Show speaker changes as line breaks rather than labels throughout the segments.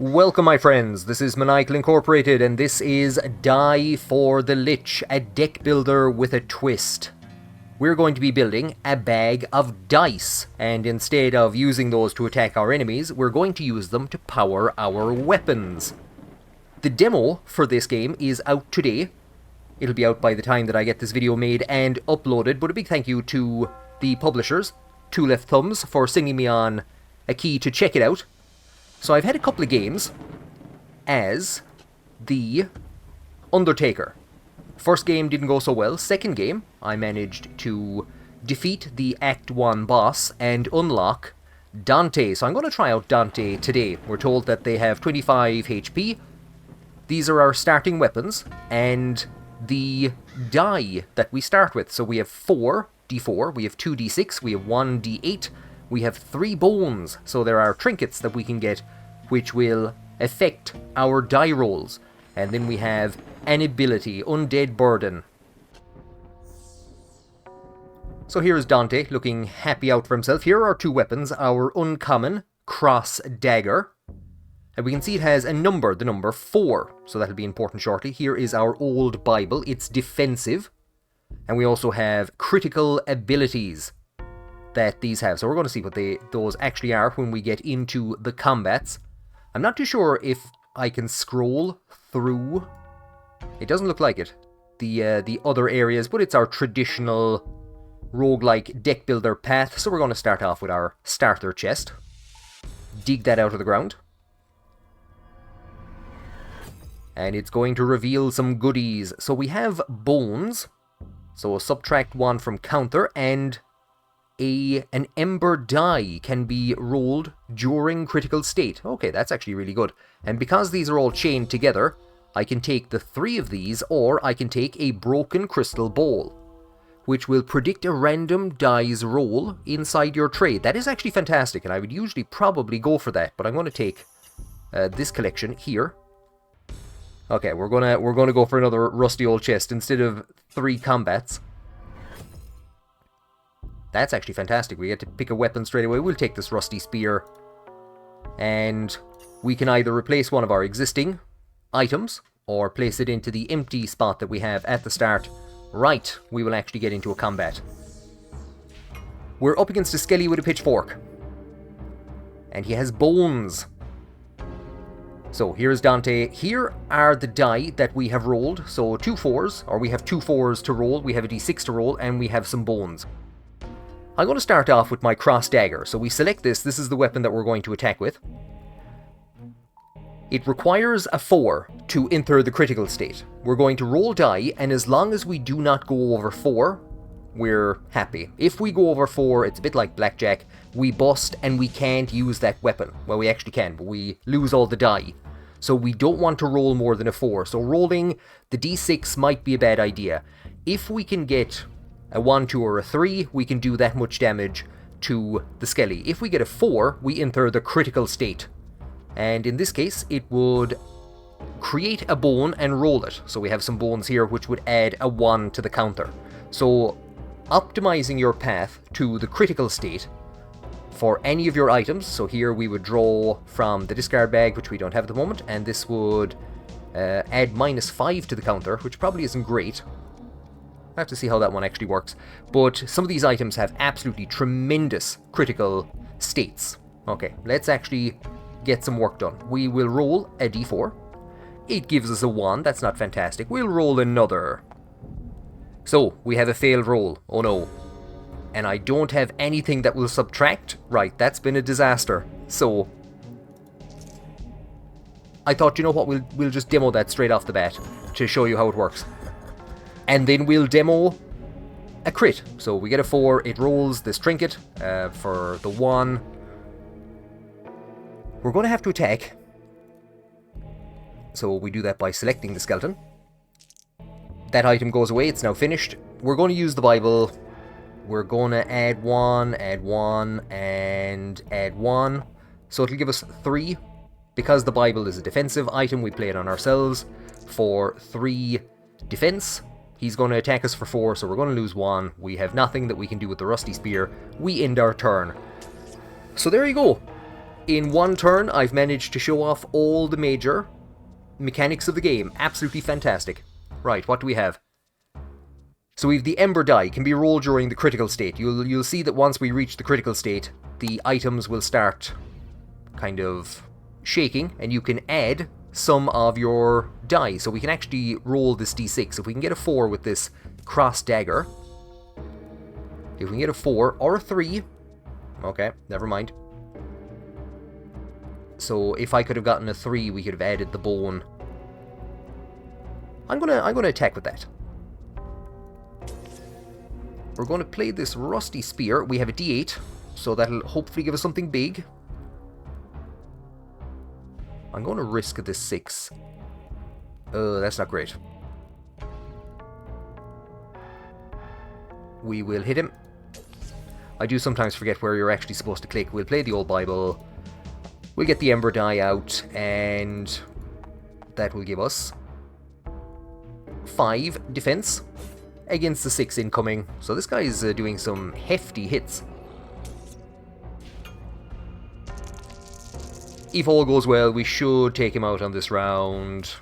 Welcome my friends, this is Maniacal Incorporated and this is For The Lich, a deck builder with a twist. We're going to be building a bag of dice, and instead of using those to attack our enemies, we're going to use them to power our weapons. The demo for this game is out today. It'll be out by the time that I get this video made and uploaded, but a big thank you to the publishers, Two Left Thumbs, for sending me on a key to check it out. So I've had a couple of games as the Undertaker. First game didn't go so well. Second game, I managed to defeat the Act 1 boss and unlock Dante. So I'm going to try out Dante today. We're told that they have 25 HP. These are our starting weapons and the die that we start with. So we have 4d4, we have 2d6, we have 1d8. We have 3 bones, so there are trinkets that we can get which will affect our die rolls. And then we have an ability, Undead Burden. So here is Dante looking happy out for himself. Here are our 2 weapons, our uncommon cross dagger. And we can see it has a number, the number 4, so that'll be important shortly. Here is our old Bible, it's defensive. And we also have critical abilities that these have. So we're going to see what those actually are when we get into the combats. I'm not too sure if I can scroll through. It doesn't look like it. The other areas, but it's our traditional roguelike deck builder path. So we're going to start off with our starter chest. Dig that out of the ground. And it's going to reveal some goodies. So we have bones. So subtract 1 from counter, and an ember die can be rolled during critical state. Okay, that's actually really good. And because these are all chained together, I can take the 3 of these, or I can take a broken crystal bowl, which will predict a random die's roll inside your tray. That is actually fantastic, and I would usually probably go for that, but I'm going to take this collection here. Okay, we're gonna go for another rusty old chest instead of 3 combats. That's actually fantastic. We get to pick a weapon straight away. We'll take this rusty spear. And we can either replace one of our existing items or place it into the empty spot that we have at the start. Right, we will actually get into a combat. We're up against a skelly with a pitchfork. And he has bones. So here's Dante. Here are the die that we have rolled. So 2 4s, or we have 2 4s to roll. We have a d6 to roll, and we have some bones. I'm going to start off with my cross dagger. So we select this. This is the weapon that we're going to attack with. It requires a 4 to enter the critical state. We're going to roll die, and as long as we do not go over 4, we're happy. If we go over 4, it's a bit like blackjack. We bust and we can't use that weapon. Well, we actually can, but we lose all the die. So we don't want to roll more than a 4. So rolling the d6 might be a bad idea. If we can get a 1, 2, or a 3, we can do that much damage to the skelly. If we get a 4, we enter the critical state. And in this case, it would create a bone and roll it. So we have some bones here, which would add a 1 to the counter. So optimizing your path to the critical state for any of your items. So here we would draw from the discard bag, which we don't have at the moment. And this would add -5 to the counter, which probably isn't great. I have to see how that one actually works. But some of these items have absolutely tremendous critical states. Okay, let's actually get some work done. We will roll a d4. It gives us a 1. That's not fantastic. We'll roll another. So, we have a failed roll. Oh no. And I don't have anything that will subtract. Right, that's been a disaster. So, I thought, you know what, we'll just demo that straight off the bat to show you how it works. And then we'll demo a crit. So we get a 4, it rolls this trinket for the 1. We're going to have to attack. So we do that by selecting the skeleton. That item goes away, it's now finished. We're going to use the Bible. We're going to add 1, and add 1. So it'll give us 3. Because the Bible is a defensive item, we play it on ourselves for 3 defense. He's going to attack us for 4, so we're going to lose 1. We have nothing that we can do with the rusty spear. We end our turn. So there you go. In one turn, I've managed to show off all the major mechanics of the game. Absolutely fantastic. Right, what do we have? So we have the Ember die, can be rolled during the critical state. You'll see that once we reach the critical state, the items will start kind of shaking, and you can add some of your die. So we can actually roll this d6. If we can get a 4 with this cross dagger, if we can get a 4 or a 3, okay, never mind. So if I could have gotten a 3, we could have added the bone. I'm gonna attack with that. We're going to play this rusty spear. We have a d8, so that'll hopefully give us something big. I'm going to risk this 6. That's not great. We will hit him. I do sometimes forget where you're actually supposed to click. We'll play the old Bible. We'll get the Ember die out, and that will give us 5 defense against the 6 incoming. So this guy is doing some hefty hits. If all goes well, we should take him out on this round.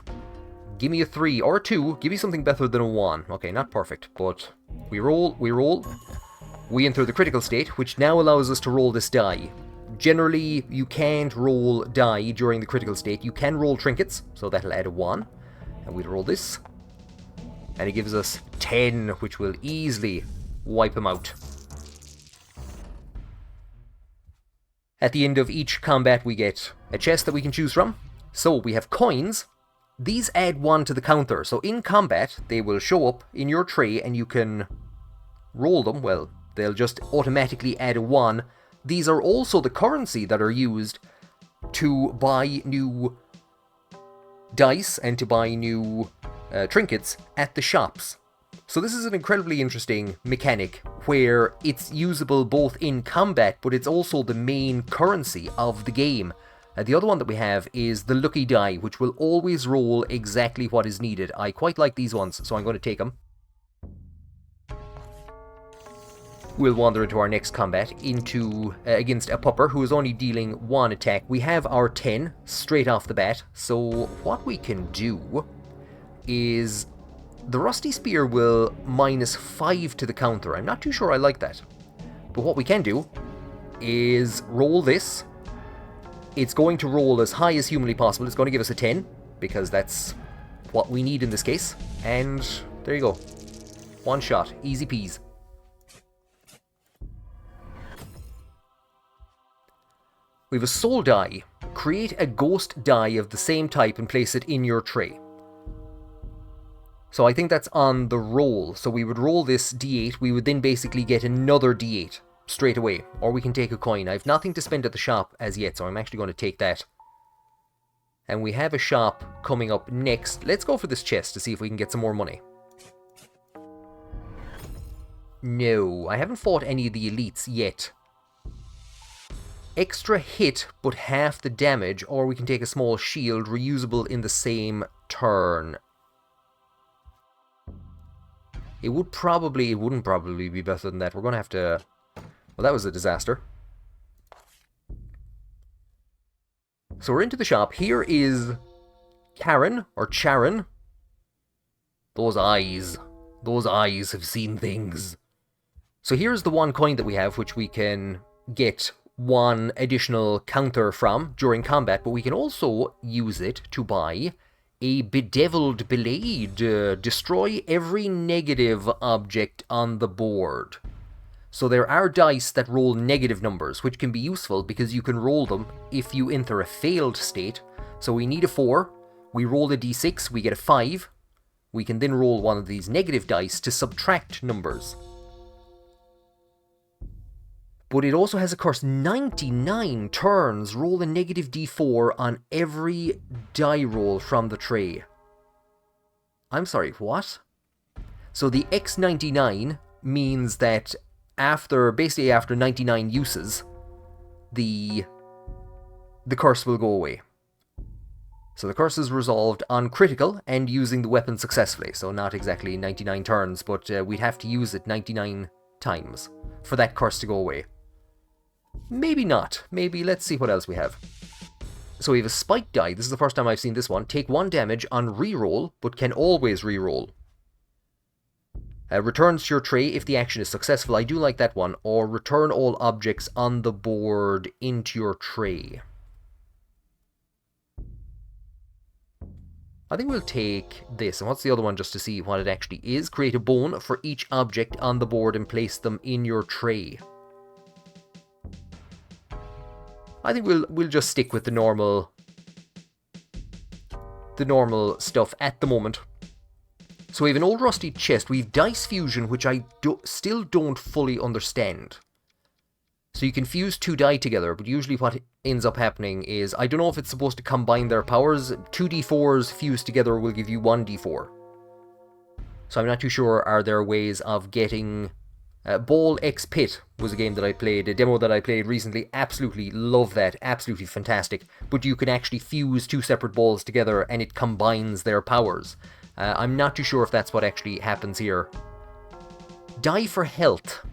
Give me a 3 or a 2. Give me something better than a 1. Okay, not perfect, but we roll, we roll. We enter the critical state, which now allows us to roll this die. Generally, you can't roll die during the critical state. You can roll trinkets, so that'll add a 1. And we'll roll this. And it gives us 10, which will easily wipe him out. At the end of each combat, we get a chest that we can choose from. So we have coins. These add 1 to the counter. So in combat, they will show up in your tray and you can roll them. Well, they'll just automatically add a 1. These are also the currency that are used to buy new dice and to buy new trinkets at the shops. So this is an incredibly interesting mechanic where it's usable both in combat, but it's also the main currency of the game. The other one that we have is the lucky die, which will always roll exactly what is needed. I quite like these ones, so I'm going to take them. We'll wander into our next combat against a pupper who is only dealing 1 attack. We have our 10 straight off the bat, so what we can do is the rusty spear will minus 5 to the counter. I'm not too sure I like that. But what we can do is roll this. It's going to roll as high as humanly possible. It's going to give us a 10, because that's what we need in this case. And there you go. 1 shot. Easy peas. We have a soul die. Create a ghost die of the same type and place it in your tray. So I think that's on the roll. So we would roll this d8. We would then basically get another d8 straight away. Or we can take a coin. I have nothing to spend at the shop as yet, so I'm actually going to take that. And we have a shop coming up next. Let's go for this chest to see if we can get some more money. No, I haven't fought any of the elites yet. Extra hit, but half the damage, or we can take a small shield, reusable in the same turn. It wouldn't probably be better than that. We're going to have to... Well, that was a disaster. So we're into the shop. Here is Karen, or Charon. Those eyes have seen things. So here's the 1 coin that we have, which we can get 1 additional counter from during combat, but we can also use it to buy a bedeviled blade. Destroy every negative object on the board. So there are dice that roll negative numbers, which can be useful because you can roll them if you enter a failed state. So we need a 4, we roll a d6, we get a 5. We can then roll one of these negative dice to subtract numbers. But it also has a curse. 99 turns. Roll a negative d4 on every die roll from the tray. I'm sorry, what? So the X99 means that basically after 99 uses, the curse will go away. So the curse is resolved on critical and using the weapon successfully. So not exactly 99 turns, but we'd have to use it 99 times for that curse to go away. Maybe not. Maybe let's see what else we have. So we have a spike die. This is the first time I've seen this one. Take 1 damage on reroll, but can always reroll. Returns to your tray if the action is successful. I do like that one. Or return all objects on the board into your tray. I think we'll take this. And what's the other one just to see what it actually is? Create a bone for each object on the board and place them in your tray. I think we'll just stick with the normal stuff at the moment. So we have an old rusty chest. We have dice fusion, which I still don't fully understand. So you can fuse 2 die together, but usually what ends up happening is, I don't know if it's supposed to combine their powers. 2 d4s fused together will give you 1 d4. So I'm not too sure, are there ways of getting... Ball X Pit was a game that I played, a demo that I played recently. Absolutely love that, absolutely fantastic. But you can actually fuse 2 separate balls together and it combines their powers. I'm not too sure if that's what actually happens here. Die for health.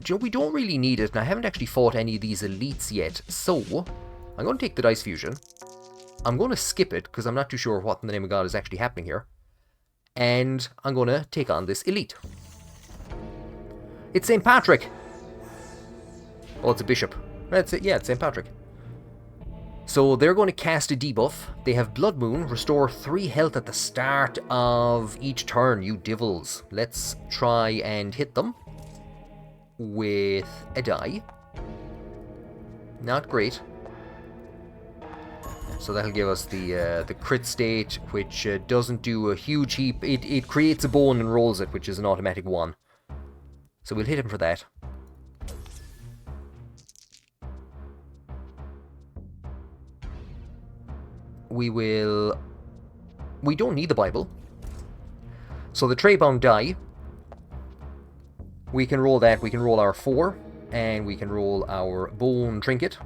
Do you know, we don't really need it, and I haven't actually fought any of these elites yet. So, I'm going to take the dice fusion. I'm going to skip it, because I'm not too sure what in the name of God is actually happening here. And I'm going to take on this elite. It's St. Patrick! Oh, it's a bishop. That's it, yeah, it's St. Patrick. So they're going to cast a debuff. They have Blood Moon, restore 3 health at the start of each turn, you divils. Let's try and hit them with a die. Not great. So that'll give us the crit state, which doesn't do a huge heap. It creates a bone and rolls it, which is an automatic 1. So we'll hit him for that. We don't need the Bible. So the tray-bound die, we can roll that. We can roll our 4, and we can roll our bone trinket,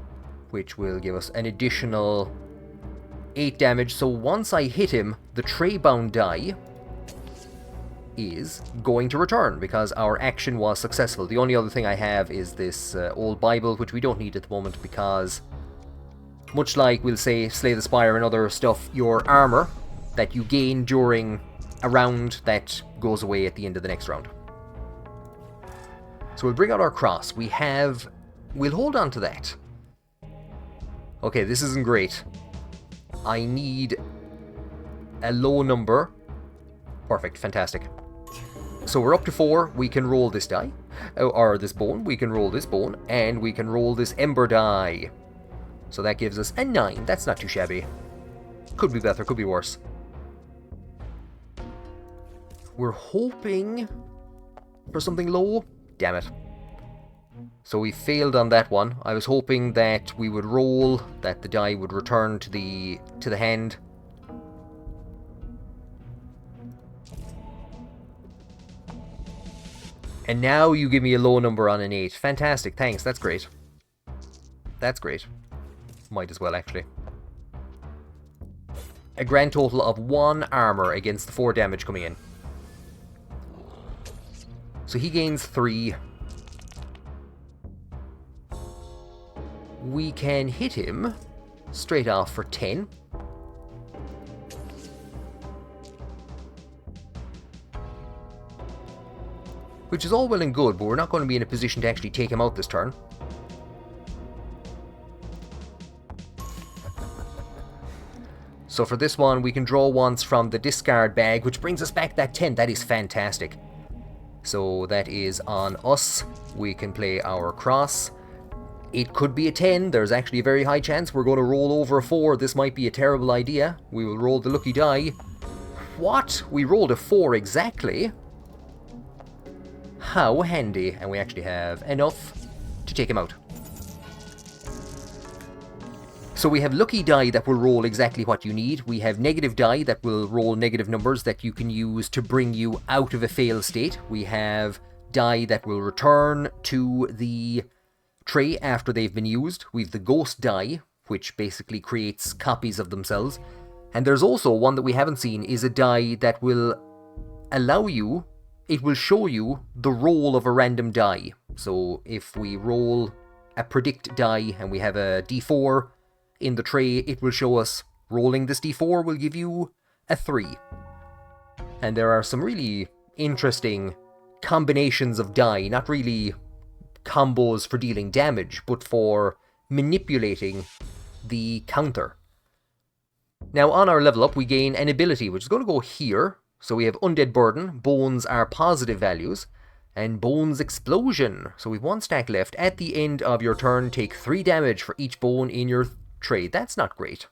which will give us an additional 8 damage. So once I hit him, the tray-bound die is going to return, because our action was successful. The only other thing I have is this old Bible, which we don't need at the moment, because... much like, we'll say, Slay the Spire and other stuff, your armor that you gain during a round, that goes away at the end of the next round. So we'll bring out our cross. We'll hold on to that. Okay, this isn't great. I need a low number. Perfect, fantastic. So we're up to 4. We can roll this die, or this bone. We can roll this bone, and we can roll this ember die. So that gives us a 9. That's not too shabby. Could be better, could be worse. We're hoping for something low. Damn it. So we failed on that one. I was hoping that we would roll, that the die would return to the hand. And now you give me a low number on an 8. Fantastic, thanks, that's great. That's great. Might as well, actually. A grand total of 1 armor against the 4 damage coming in. So he gains 3. We can hit him straight off for 10. Which is all well and good, but we're not going to be in a position to actually take him out this turn. So for this one, we can draw once from the discard bag, which brings us back that 10. That is fantastic. So that is on us. We can play our cross. It could be a 10. There's actually a very high chance we're going to roll over a 4. This might be a terrible idea. We will roll the lucky die. What? We rolled a 4 exactly? How handy. And we actually have enough to take him out. So we have lucky die that will roll exactly what you need. We have negative die that will roll negative numbers that you can use to bring you out of a fail state. We have die that will return to the tray after they've been used. We have the ghost die, which basically creates copies of themselves. And there's also one that we haven't seen, is a die that will allow you, it will show you the roll of a random die. So if we roll a predict die and we have a d4 in the tray, it will show us rolling this d4 will give you a 3. And there are some really interesting combinations of die, not really combos for dealing damage, but for manipulating the counter. Now on our level up we gain an ability which is going to go here. So we have Undead Burden, bones are positive values, and Bones Explosion. So we've 1 stack left. At the end of your turn, take 3 damage for each bone in your tray. That's not great.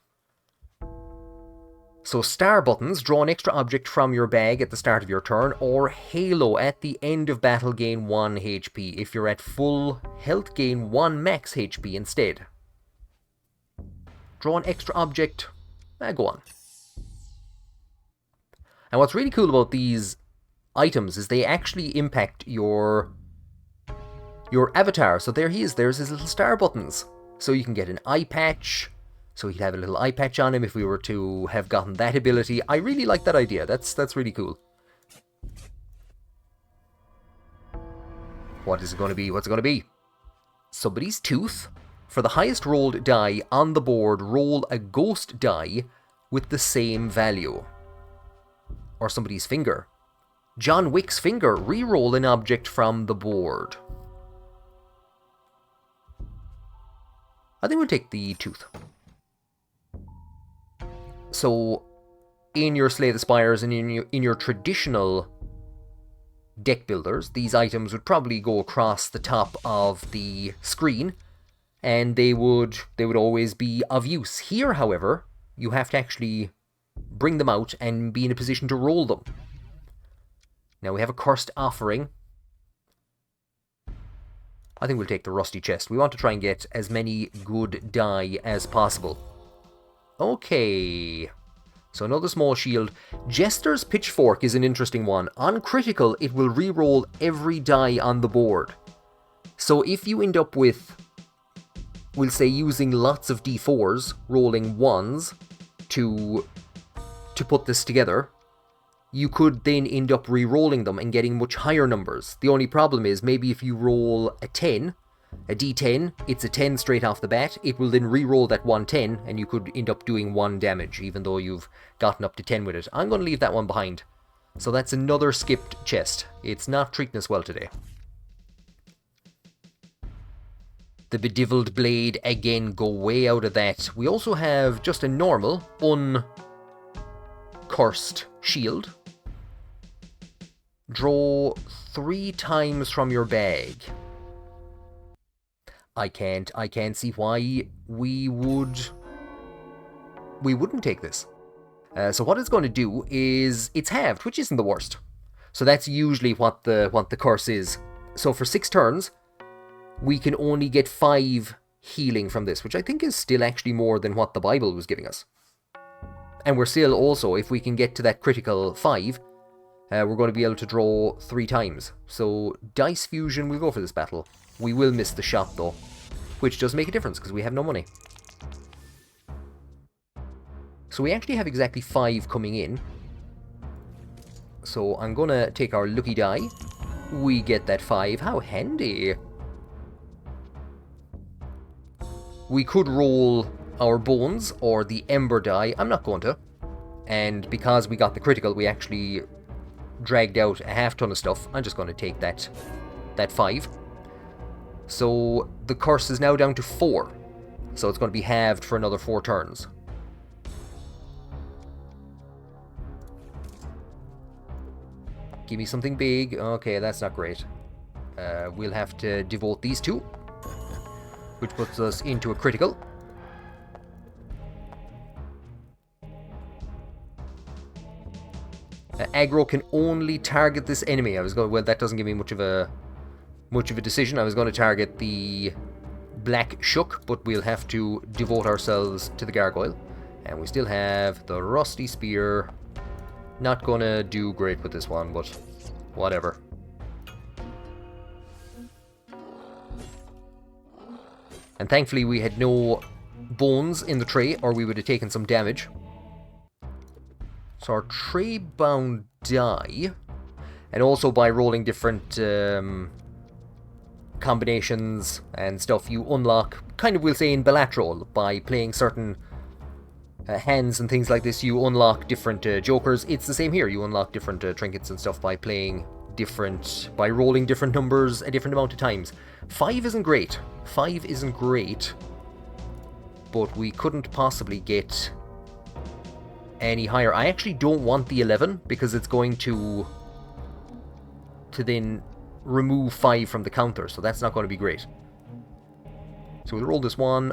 So star buttons, draw an extra object from your bag at the start of your turn, or Halo, at the end of battle gain 1 HP. If you're at full health, gain 1 max HP instead. Draw an extra object, go on. And what's really cool about these items is they actually impact your avatar. So there he is, there's his little star buttons. So you can get an eye patch. So he'd have a little eye patch on him if we were to have gotten that ability. I really like that idea. That's really cool. What is it going to be? What's it going to be? Somebody's tooth. For the highest rolled die on the board, roll a ghost die with the same value. Or somebody's finger. John Wick's finger. Reroll an object from the board. I think we'll take the tooth. So, in your Slay the Spires and in your traditional deck builders, these items would probably go across the top of the screen, and they would always be of use. Here, however, you have to actually bring them out and be in a position to roll them. Now we have a Cursed Offering. I think we'll take the Rusty Chest. We want to try and get as many good die as possible. Okay. So another small shield. Jester's Pitchfork is an interesting one. On critical, it will re-roll every die on the board. So if you end up with, we'll say, using lots of d4s, rolling 1s to put this together, you could then end up re-rolling them and getting much higher numbers. The only problem is, maybe if you roll a 10, a d10, it's a 10 straight off the bat, it will then re-roll that 110, and you could end up doing 1 damage, even though you've gotten up to 10 with it. I'm going to leave that one behind. So that's another skipped chest. It's not treating us well today. The Bedivilled Blade, again, go way out of that. We also have just a normal, uncursed shield. Draw 3 times from your bag. I can't see why we wouldn't take this. So what it's going to do is, it's halved, which isn't the worst. So that's usually what the curse is. So for 6 turns, we can only get 5 healing from this, which I think is still actually more than what the Bible was giving us. And we're still also, if we can get to that critical 5, we're going to be able to draw 3 times. So Dice Fusion, we'll go for this battle. We will miss the shot though, which does make a difference because we have no money. So we actually have exactly 5 coming in. So I'm going to take our lucky die. We get that 5. How handy. We could roll our bones or the ember die. I'm not going to. And because we got the critical, we actually dragged out a half ton of stuff. I'm just going to take that 5. So the curse is now down to 4. So it's going to be halved for another 4 turns. Give me something big. Okay, that's not great. We'll have to devote these 2, which puts us into a critical. Aggro can only target this enemy. Well, that doesn't give me much of a decision. I was going to target the Black Shook, but we'll have to devote ourselves to the Gargoyle. And we still have the Rusty Spear. Not gonna do great with this one, but whatever. And thankfully we had no bones in the tray, or we would have taken some damage. So our tray-bound die, and also by rolling different combinations and stuff you unlock, kind of we'll say in Bellatrol, by playing certain hands and things like this, you unlock different jokers. It's the same here, you unlock different trinkets and stuff by playing by rolling different numbers a different amount of times. 5 isn't great. 5 isn't great, but we couldn't possibly get any higher. I actually don't want the 11 because it's going to then remove 5 from the counter, so that's not going to be great. So we'll roll this one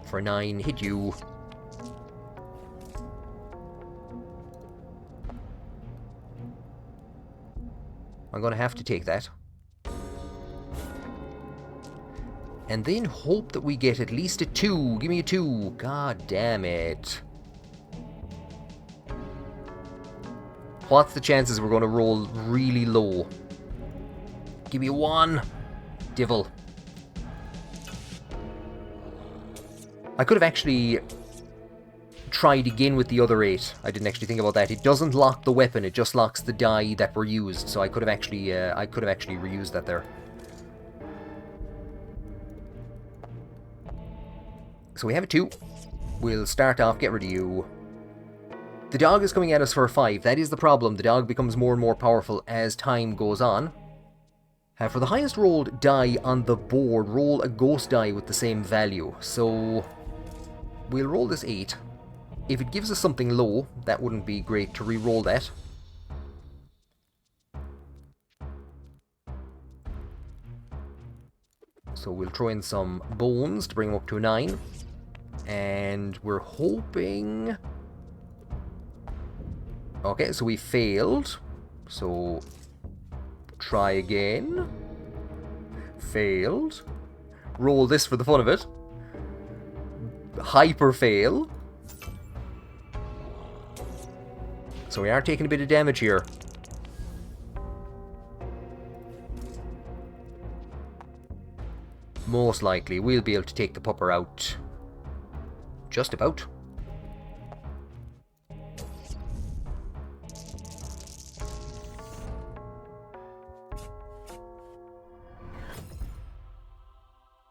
for 9, hit you. I'm going to have to take that. And then hope that we get at least a 2. Give me a 2. God damn it. What's the chances we're going to roll really low? Give me a 1. Devil. I could have actually tried again with the other 8. I didn't actually think about that. It doesn't lock the weapon, it just locks the die that were used. So I could have actually reused that there. So we have a 2. We'll start off, get rid of you. The dog is coming at us for a 5. That is the problem. The dog becomes more and more powerful as time goes on. For the highest rolled die on the board, roll a ghost die with the same value. So we'll roll this 8. If it gives us something low, that wouldn't be great to re-roll that. So we'll throw in some bones to bring them up to a 9. And we're hoping... Okay, so we failed. So try again. Failed. Roll this for the fun of it. Hyper fail. So we are taking a bit of damage here. Most likely we'll be able to take the pupper out. Just about.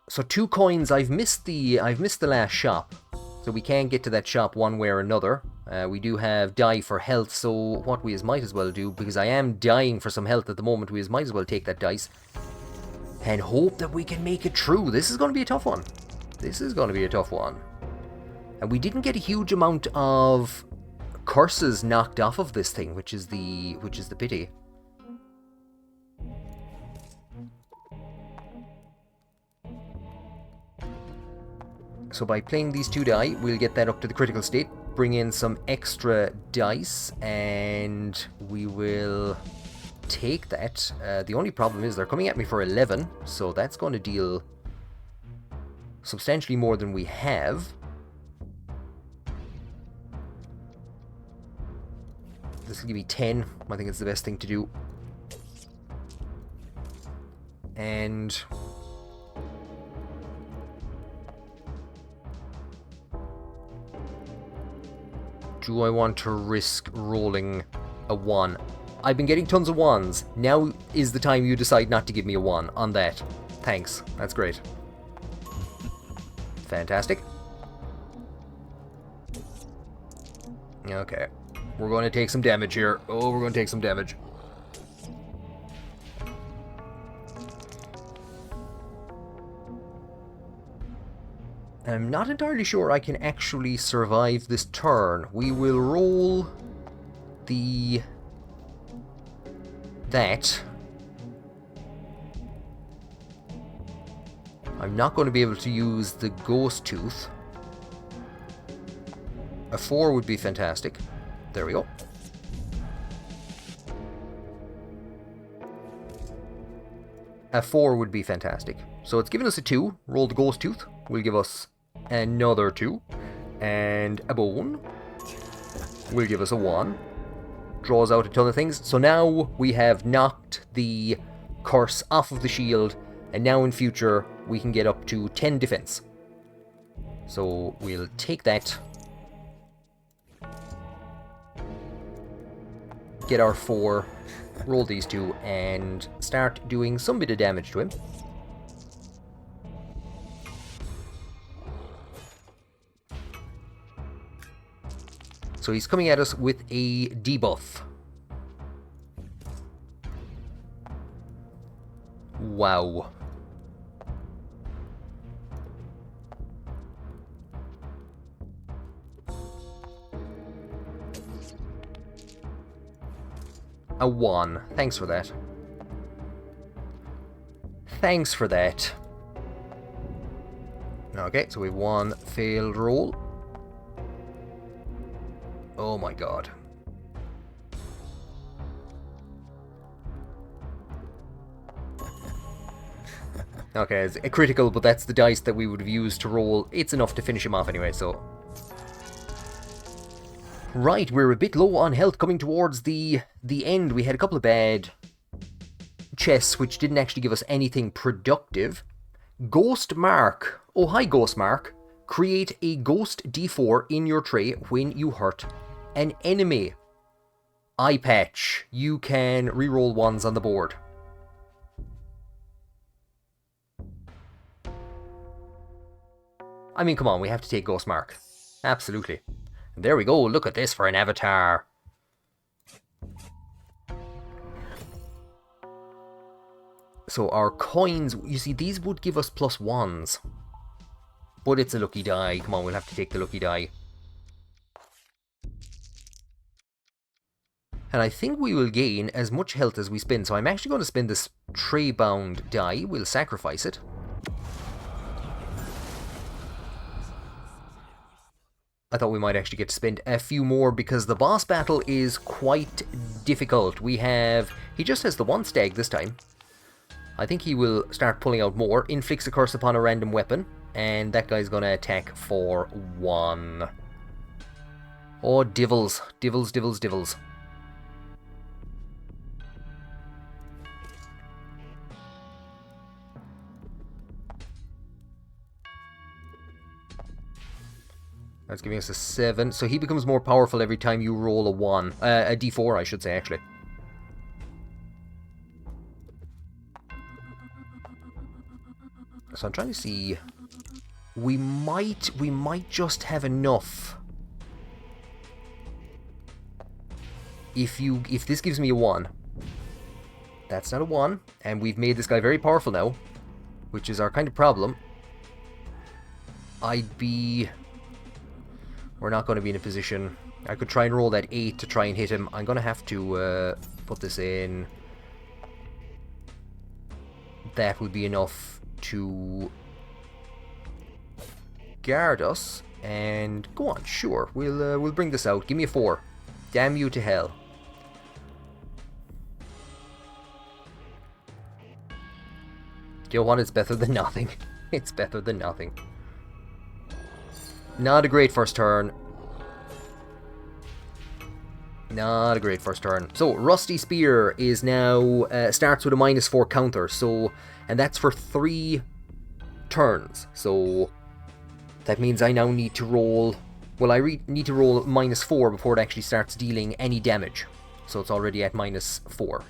So 2 coins. I've missed the last shop. So we can get to that shop one way or another. We do have die for health, so what we might as well do, because I am dying for some health at the moment, we might as well take that dice and hope that we can make it through. This is going to be a tough one. This is going to be a tough one. And we didn't get a huge amount of curses knocked off of this thing, which is the pity. So by playing these 2 die, we'll get that up to the critical state, bring in some extra dice, and we will take that. The only problem is they're coming at me for 11, so that's going to deal substantially more than we have. This will give me 10. I think it's the best thing to do. And... do I want to risk rolling a 1? I've been getting tons of 1s. Now is the time you decide not to give me a 1 on that. Thanks. That's great. Fantastic. Okay. We're going to take some damage here. Oh, we're going to take some damage. I'm not entirely sure I can actually survive this turn. We will roll that. I'm not going to be able to use the ghost tooth. A 4 would be fantastic. There we go. A 4 would be fantastic. So it's given us a 2. Roll the ghost tooth. Will give us another 2. And a bone will give us a 1. Draws out a ton of things. So now we have knocked the curse off of the shield. And now in future we can get up to 10 defense. So we'll take that. Get our 4. Roll these 2 and start doing some bit of damage to him. So he's coming at us with a debuff. Wow. A 1. Thanks for that. Thanks for that. Okay, so we have 1 failed roll. Oh my god. Okay, it's a critical, but that's the dice that we would have used to roll. It's enough to finish him off anyway, so... Right, we're a bit low on health coming towards the end. We had a couple of bad chests, which didn't actually give us anything productive. Ghost Mark. Oh, hi, Ghost Mark. Create a Ghost D4 in your tray when you hurt an enemy. Eye patch. You can reroll 1s on the board. I mean, come on, we have to take Ghost Mark. Absolutely. And there we go, look at this for an avatar. So our coins, you see, these would give us +1s. But it's a lucky die. Come on, we'll have to take the lucky die. And I think we will gain as much health as we spend. So I'm actually going to spend this tray-bound die. We'll sacrifice it. I thought we might actually get to spend a few more because the boss battle is quite difficult. We have... He just has the 1 stag this time. I think he will start pulling out more. Inflicts a curse upon a random weapon. And that guy's going to attack for 1. Oh, divils. Divils, divils, divils. That's giving us a 7. So he becomes more powerful every time you roll a 1. A D4, I should say, actually. So I'm trying to see... We might just have enough. If this gives me a 1. That's not a 1. And we've made this guy very powerful now. Which is our kind of problem. I'd be... We're not going to be in a position... I could try and roll that 8 to try and hit him. I'm going to have to put this in. That would be enough to guard us. And go on, sure. We'll bring this out. Give me a 4. Damn you to hell. You know what? It's better than nothing. It's better than nothing. Not a great first turn. Not a great first turn. So, Rusty Spear is now... starts with a -4 counter. So, and that's for 3 turns. So, that means I now need to roll... Well, I need to roll -4 before it actually starts dealing any damage. So it's already at -4.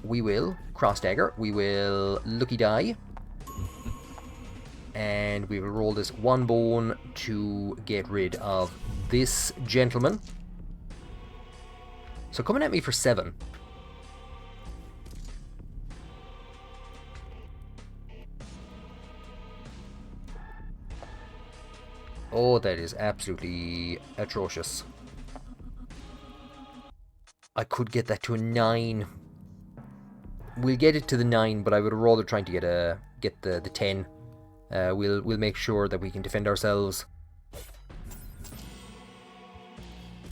We will cross dagger. We will lucky die. And we will roll this 1 bone to get rid of this gentleman. So coming at me for 7. Oh, that is absolutely atrocious. I could get that to a 9. We'll get it to the 9, but I would rather try to get the 10. We'll make sure that we can defend ourselves.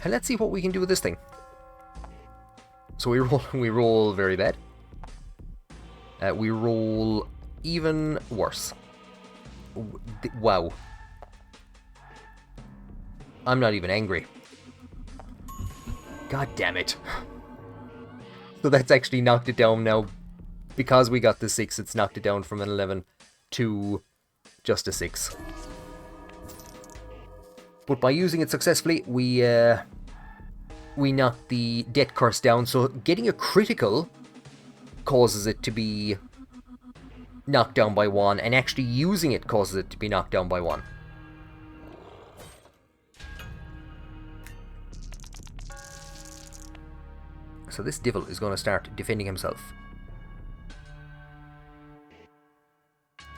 And let's see what we can do with this thing. So we roll very bad. We roll even worse. Wow. I'm not even angry. God damn it. So that's actually knocked it down now. Because we got the 6, it's knocked it down from an 11 to just a 6. But by using it successfully, we knocked the death curse down. So getting a critical causes it to be knocked down by 1, and actually using it causes it to be knocked down by 1. So this devil is going to start defending himself.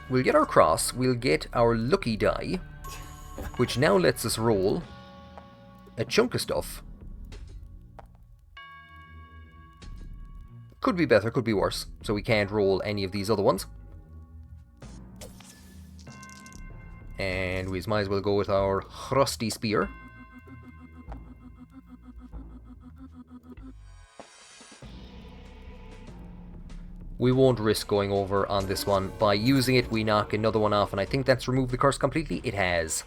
We'll get our cross, we'll get our lucky die, which now lets us roll a chunk of stuff. Could be better, could be worse, so we can't roll any of these other ones. And we might as well go with our crusty spear. We won't risk going over on this one. By using it, we knock another one off, and I think that's removed the curse completely. It has.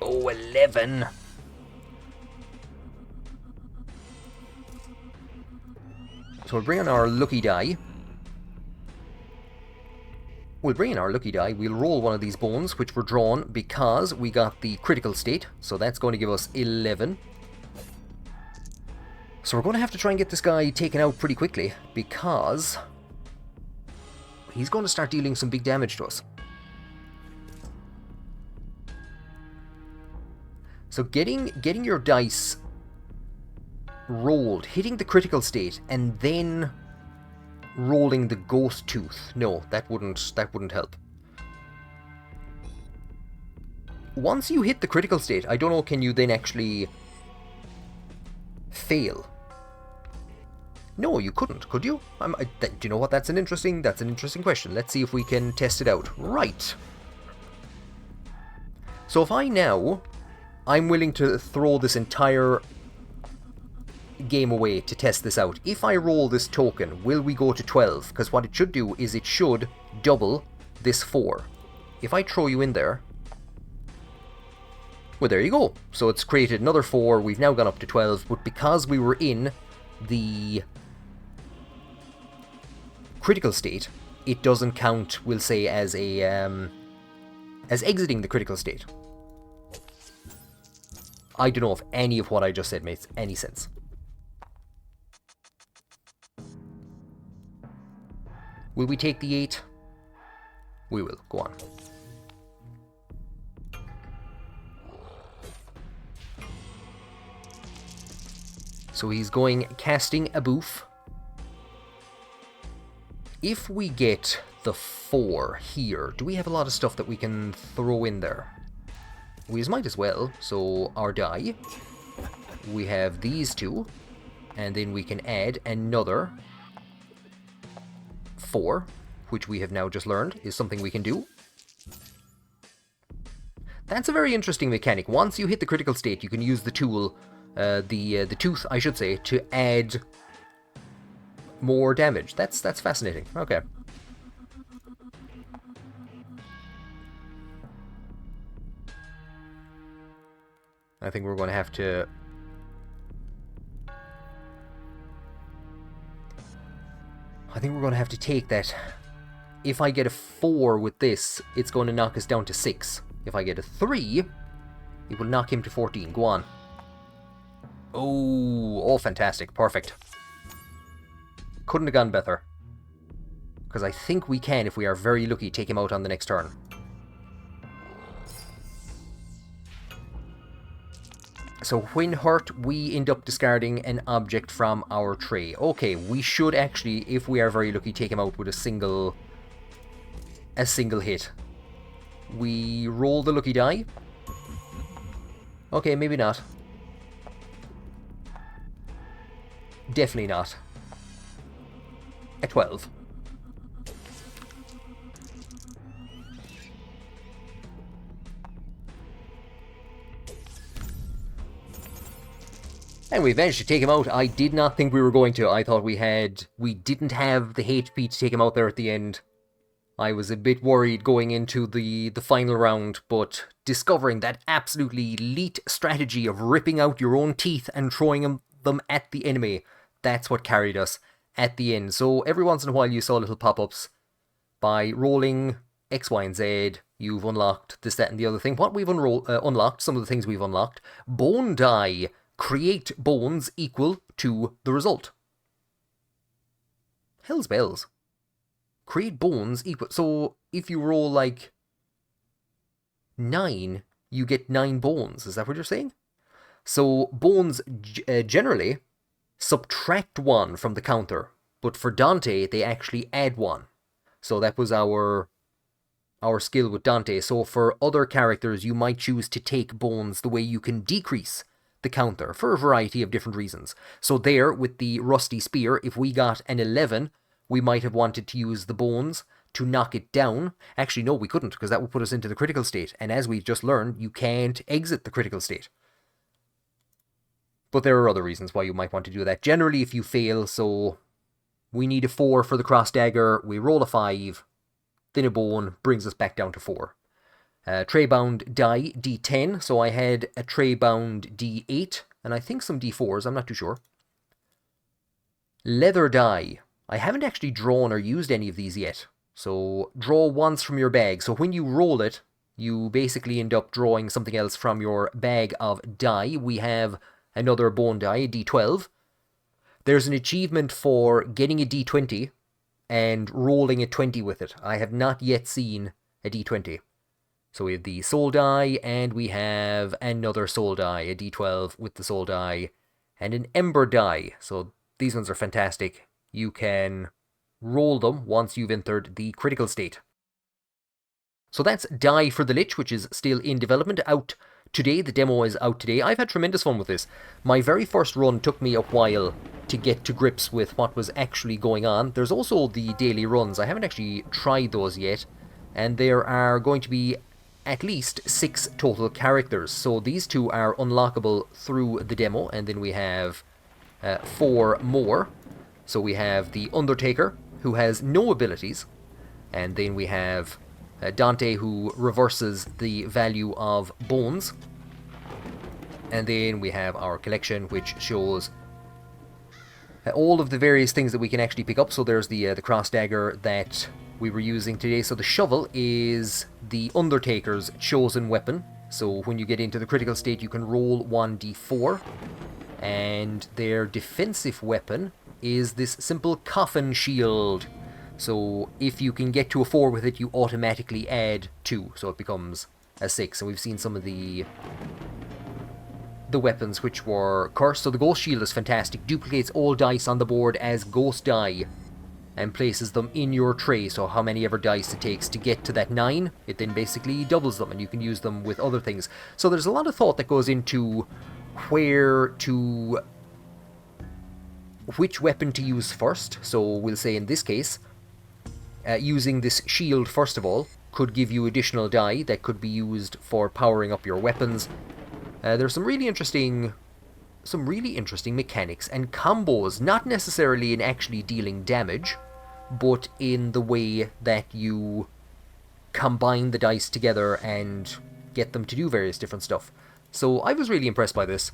Oh, 11. So we'll bring in our lucky die. We'll roll one of these bones, which were drawn because we got the critical state. So that's going to give us 11. So we're going to have to try and get this guy taken out pretty quickly, because he's going to start dealing some big damage to us. So getting your dice rolled, hitting the critical state, and then rolling the ghost tooth. No, that wouldn't help. Once you hit the critical state, I don't know, can you then actually fail? No, you couldn't, could you? Do you know what? That's an interesting question. Let's see if we can test it out. Right. So if I'm willing to throw this entire game away to test this out. If I roll this token, will we go to 12? Because what it should do is it should double this 4. If I throw you in there, well, there you go. So it's created another 4. We've now gone up to 12, but because we were in the critical state, it doesn't count, we'll say, as as exiting the critical state. I don't know if any of what I just said makes any sense. Will we take the 8? We will. Go on. So he's going casting a boof. If we get the 4 here, do we have a lot of stuff that we can throw in there? We might as well. So our die, we have these 2, and then we can add another 4, which we have now just learned is something we can do. That's a very interesting mechanic. Once you hit the critical state, you can use the tool, the tooth, I should say, to add more damage. That's fascinating. Okay. I think we're going to have to... take that. If I get a 4 with this, it's going to knock us down to 6. If I get a 3, it will knock him to 14. Go on. Oh, fantastic. Perfect. Couldn't have gone better. Because I think we can, if we are very lucky, take him out on the next turn. So when hurt, we end up discarding an object from our tray. Okay, we should actually, if we are very lucky, take him out with a single hit. We roll the lucky die. Okay, maybe not. Definitely not. A 12. And we managed to take him out. I did not think we were going to. I thought we didn't have the HP to take him out there at the end. I was a bit worried going into the final round, but discovering that absolutely elite strategy of ripping out your own teeth and throwing them at the enemy, that's what carried us at the end. So every once in a while you saw little pop-ups. By rolling X, Y, and Z, you've unlocked this, that, and the other thing. What we've unlocked, some of the things we've unlocked. Bone die. Create bones equal to the result. Hell's bells. Create bones equal... So, if you roll, like, 9, you get 9 bones. Is that what you're saying? So bones generally subtract 1 from the counter, but for Dante, they actually add 1. So that was our skill with Dante. So for other characters, you might choose to take bones the way you can decrease the counter for a variety of different reasons. So there, with the rusty spear, if we got an 11, we might have wanted to use the bones to knock it down. Actually, no, we couldn't, because that would put us into the critical state. And as we just learned, you can't exit the critical state. But there are other reasons why you might want to do that. Generally, if you fail, so we need a 4 for the cross dagger, we roll a 5, then a bone brings us back down to 4. Tray bound die, D10, so I had a tray bound D8, and I think some D4s, I'm not too sure. Leather die. I haven't actually drawn or used any of these yet. So draw once from your bag. So when you roll it, you basically end up drawing something else from your bag of die. We have another bone die, a D12. There's an achievement for getting a D20 and rolling a 20 with it. I have not yet seen a D20. So we have the soul die, and we have another soul die, a D12 with the soul die, and an ember die. So these ones are fantastic. You can roll them once you've entered the critical state. So that's Die for the Lich, which is still in development, out today. The demo is out today. I've had tremendous fun with this. My very first run took me a while to get to grips with what was actually going on. There's also the daily runs. I haven't actually tried those yet, and there are going to be at least 6 total characters. So these 2 are unlockable through the demo, and then we have 4 more. So we have the Undertaker, who has no abilities, and then we have Dante, who reverses the value of bones, and then we have our collection, which shows all of the various things that we can actually pick up. So there's the cross dagger that we were using today. So the shovel is the Undertaker's chosen weapon. So when you get into the critical state, you can roll 1d4, and their defensive weapon is this simple coffin shield. So if you can get to a 4 with it, you automatically add 2, so it becomes a 6. And we've seen some of the weapons which were cursed. So the ghost shield is fantastic, duplicates all dice on the board as ghost die and places them in your tray. So how many ever dice it takes to get to that 9, it then basically doubles them, and you can use them with other things. So there's a lot of thought that goes into which weapon to use first. So we'll say in this case, using this shield first of all could give you additional die that could be used for powering up your weapons. There's some really interesting mechanics and combos, not necessarily in actually dealing damage, but in the way that you combine the dice together and get them to do various different stuff. So I was really impressed by this.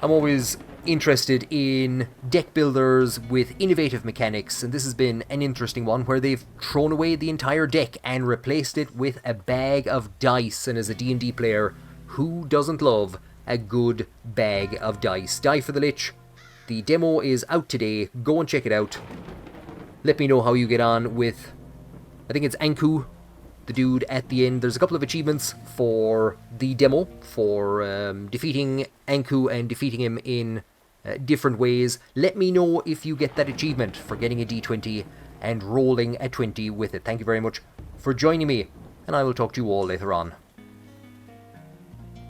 I'm always interested in deck builders with innovative mechanics, and this has been an interesting one where they've thrown away the entire deck and replaced it with a bag of dice. And as a D&D player, who doesn't love a good bag of dice? Die for the Lich. The demo is out today. Go and check it out. Let me know how you get on with, I think it's Anku, the dude at the end. There's a couple of achievements for the demo for defeating Anku and defeating him in different ways. Let me know if you get that achievement for getting a D20 and rolling a 20 with it. Thank you very much for joining me, and I will talk to you all later on.